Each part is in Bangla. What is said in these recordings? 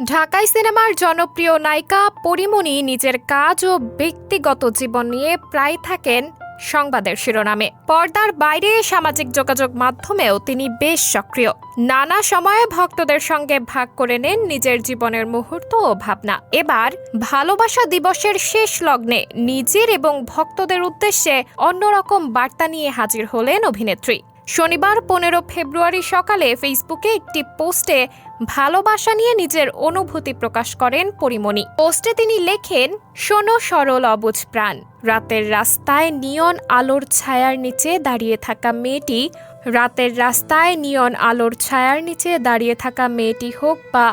ঢাকাই সিনেমার জনপ্রিয় নায়িকা পরীমণি নিজের কাজ ও ব্যক্তিগত জীবন নিয়ে প্রায় থাকেন সংবাদের শিরোনামে। পর্দার বাইরে সামাজিক যোগাযোগ মাধ্যমেও তিনি বেশ সক্রিয়। নানা সময়ে ভক্তদের সঙ্গে ভাগ করে নেন নিজের জীবনের মুহূর্ত ও ভাবনা। এবার ভালোবাসা দিবসের শেষ লগ্নে নিজের এবং ভক্তদের উদ্দেশ্যে অন্যরকম বার্তা নিয়ে হাজির হলেন অভিনেত্রী। শনিবার ১৫ ফেব্রুয়ারি সকালে ফেসবুকে একটি পোস্টে ভালোবাসা নিয়ে নিজের অনুভূতি প্রকাশ করেন পরীমণি। পোস্টে তিনি লেখেন, শোনো সরল অবুঝ প্রাণ, রাতের রাস্তায় নিয়ন আলোর ছায়ার নিচে দাঁড়িয়ে থাকা মেয়েটি হোক বা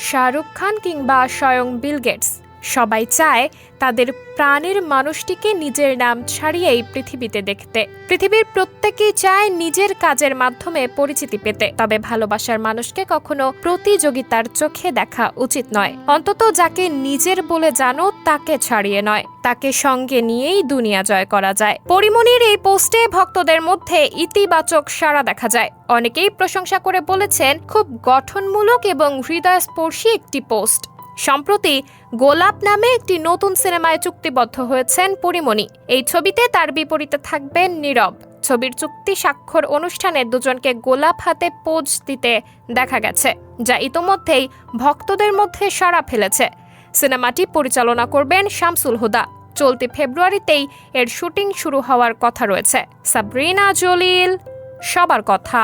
শাহরুখ খান কিংবা স্বয়ং বিল গেটস, সবাই চায় তাদের প্রাণের মানুষটিকে নিজের নাম ছাড়িয়েই পৃথিবীতে দেখতে। পৃথিবীর প্রত্যেকেই চায় নিজের কাজের মাধ্যমে পরিচিতি পেতে, তবে ভালোবাসার মানুষকে কখনো প্রতিযোগিতার চোখে দেখা উচিত নয়। অন্তত যাকে নিজের বলে জানো তাকে ছাড়িয়ে নয়, তাকে সঙ্গে নিয়েই দুনিয়া জয় করা যায়। পরীমণির এই পোস্টে ভক্তদের মধ্যে ইতিবাচক সাড়া দেখা যায়। অনেকেই প্রশংসা করে বলেছেন, খুব গঠনমূলক এবং হৃদয়স্পর্শী একটি পোস্ট। সম্প্রতি গোলাপ নামে একটি নতুন সিনেমায় চুক্তিবদ্ধ হয়েছেন পরীমণি। এই ছবিতে তার বিপরীতে থাকবেন নীরব। ছবির চুক্তি স্বাক্ষর অনুষ্ঠানে দুজনকে গোলাপ হাতে পোজ দিতে দেখা গেছে, যা ইতোমধ্যেই ভক্তদের মধ্যে সাড়া ফেলেছে। সিনেমাটি পরিচালনা করবেন শামসুল হুদা। চলতি ফেব্রুয়ারিতেই এর শুটিং শুরু হওয়ার কথা রয়েছে। সাবরিনা জলিল, সবার কথা।